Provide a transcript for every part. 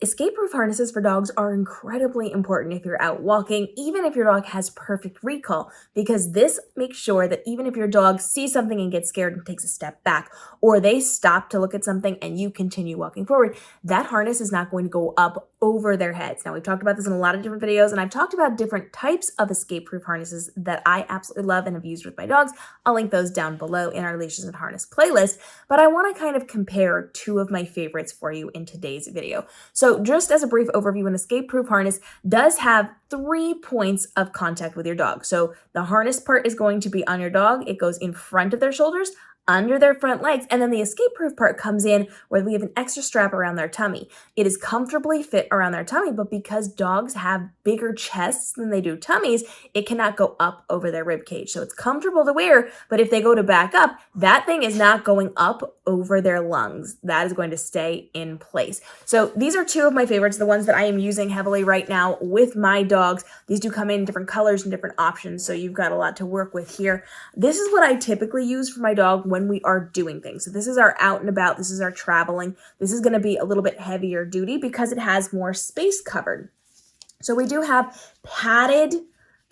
Escape-proof harnesses for dogs are incredibly important if you're out walking, even if your dog has perfect recall, because this makes sure that even if your dog sees something and gets scared and takes a step back, or they stop to look at something and you continue walking forward, that harness is not going to go up over their heads. Now, we've talked about this in a lot of different videos, and I've talked about different types of escape-proof harnesses that I absolutely love and have used with my dogs. I'll link those down below in our Leashes and Harness playlist, but I want to kind of compare two of my favorites for you in today's video. So just as a brief overview, an escape-proof harness does have 3 points of contact with your dog. So the harness part is going to be on your dog. It goes in front of their shoulders, under their front legs, and then the escape-proof part comes in where we have an extra strap around their tummy. It is comfortably fit around their tummy, but because dogs have bigger chests than they do tummies, it cannot go up over their rib cage. So it's comfortable to wear, but if they go to back up, that thing is not going up over their lungs. That is going to stay in place. So these are two of my favorites, the ones that I am using heavily right now with my dogs. These do come in different colors and different options, so you've got a lot to work with here. This is what I typically use for my dog when we are doing things. So this is our out and about, this is our traveling. This is going to be a little bit heavier duty because it has more space covered. So we do have padded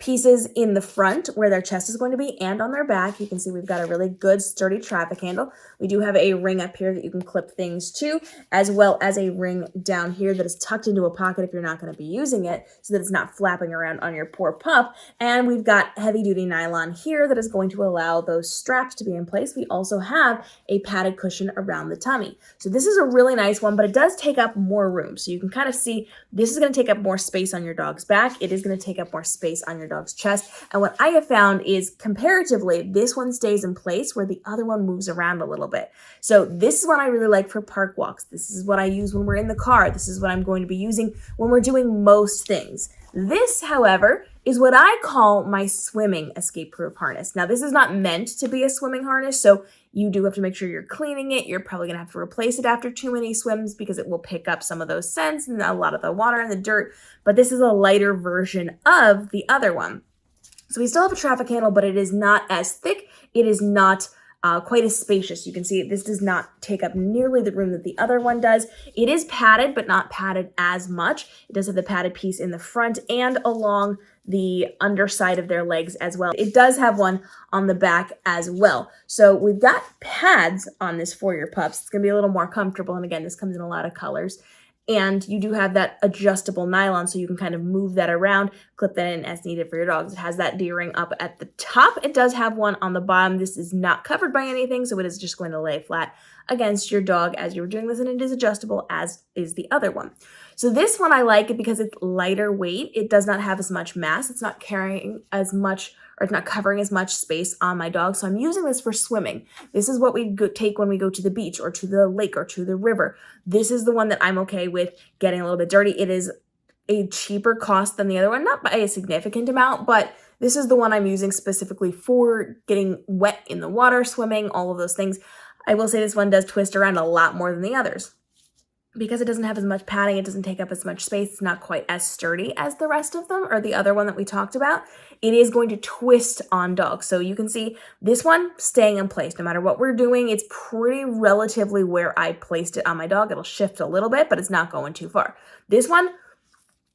pieces in the front where their chest is going to be, and on their back. You can see we've got a really good sturdy traffic handle. We do have a ring up here that you can clip things to, as well as a ring down here that is tucked into a pocket if you're not going to be using it, so that it's not flapping around on your poor pup. And we've got heavy duty nylon here that is going to allow those straps to be in place. We also have a padded cushion around the tummy. So this is a really nice one, but it does take up more room. So you can kind of see this is going to take up more space on your dog's back. It is going to take up more space on your dog's chest. And what I have found is comparatively, this one stays in place where the other one moves around a little bit. So this is what I really like for park walks. This is what I use when we're in the car. This is what I'm going to be using when we're doing most things. This, however, is what I call my swimming escape-proof harness. Now, this is not meant to be a swimming harness, so you do have to make sure you're cleaning it. You're probably gonna have to replace it after too many swims because it will pick up some of those scents and a lot of the water and the dirt, but this is a lighter version of the other one. So we still have a traffic handle, but it is not as thick. It is not quite as spacious. You can see this does not take up nearly the room that the other one does. It is padded, but not padded as much. It does have the padded piece in the front and along the underside of their legs as well. It does have one on the back as well. So we've got pads on this for your pups. It's gonna be a little more comfortable. And again, this comes in a lot of colors. And you do have that adjustable nylon, so you can kind of move that around, clip that in as needed for your dogs. It has that D-ring up at the top. It does have one on the bottom. This is not covered by anything, so it is just going to lay flat against your dog as you're doing this, and it is adjustable, as is the other one. So this one I like it because it's lighter weight. It does not have as much mass. It's not carrying as much, or it's not covering as much space on my dog. So I'm using this for swimming. This is what we take when we go to the beach or to the lake or to the river. This is the one that I'm okay with getting a little bit dirty. It is a cheaper cost than the other one, not by a significant amount, but this is the one I'm using specifically for getting wet in the water, swimming, all of those things. I will say this one does twist around a lot more than the others. Because it doesn't have as much padding, it doesn't take up as much space, it's not quite as sturdy as the rest of them, or the other one that we talked about. It is going to twist on dogs. So you can see this one staying in place. No matter what we're doing, it's pretty relatively where I placed it on my dog. It'll shift a little bit, but it's not going too far. This one,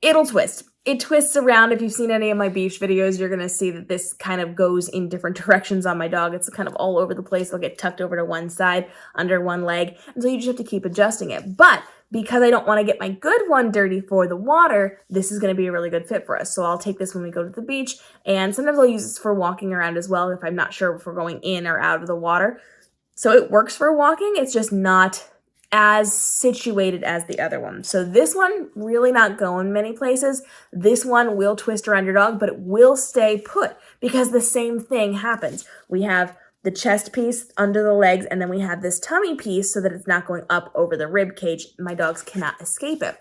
it'll twist. It twists around. If you've seen any of my beach videos, you're going to see that this kind of goes in different directions on my dog. It's kind of all over the place. It'll get tucked over to one side, under one leg. And so you just have to keep adjusting it. But because I don't want to get my good one dirty for the water, this is going to be a really good fit for us. So I'll take this when we go to the beach. And sometimes I'll use this for walking around as well if I'm not sure if we're going in or out of the water. So it works for walking. It's just not as situated as the other one. So this one, really not going many places. This one will twist around your dog, but it will stay put because the same thing happens. We have the chest piece under the legs, and then we have this tummy piece so that it's not going up over the rib cage. My dogs cannot escape it.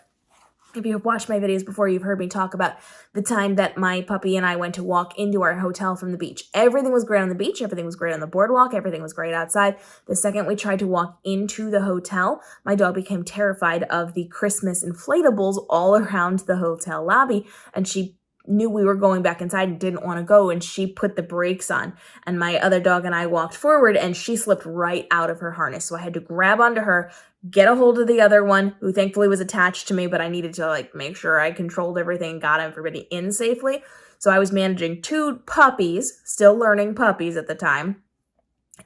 If you've watched my videos before, you've heard me talk about the time that my puppy and I went to walk into our hotel from the beach. Everything was great on the beach. Everything was great on the boardwalk. Everything was great outside. The second we tried to walk into the hotel, my dog became terrified of the Christmas inflatables all around the hotel lobby, and she knew we were going back inside and didn't want to go, and she put the brakes on, and my other dog and I walked forward, and she slipped right out of her harness. So I had to grab onto her, get a hold of the other one, who thankfully was attached to me, but I needed to like make sure I controlled everything, got everybody in safely. So I was managing 2 puppies, still learning puppies at the time,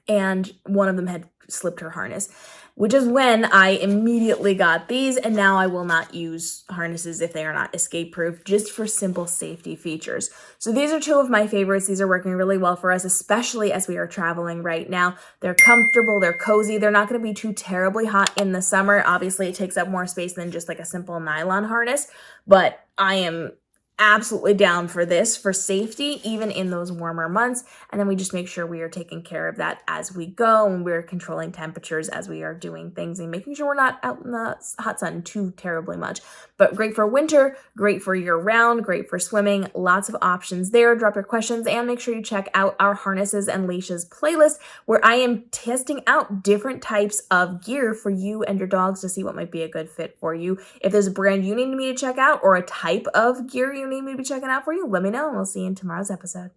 and one of them had slipped her harness, which is when I immediately got these, and now I will not use harnesses if they are not escape proof, just for simple safety features. So these are 2 of my favorites. These are working really well for us, especially as we are traveling right now. They're comfortable, they're cozy, they're not going to be too terribly hot in the summer. Obviously, it takes up more space than just like a simple nylon harness, but I am absolutely down for this for safety, even in those warmer months. And then we just make sure we are taking care of that as we go, and we're controlling temperatures as we are doing things and making sure we're not out in the hot sun too terribly much. But great for winter, great for year round, great for swimming, lots of options there. Drop your questions and make sure you check out our harnesses and leashes playlist, where I am testing out different types of gear for you and your dogs to see what might be a good fit for you. If there's a brand you need me to check out or a type of gear you need me to be checking out for you, let me know, and we'll see you in tomorrow's episode.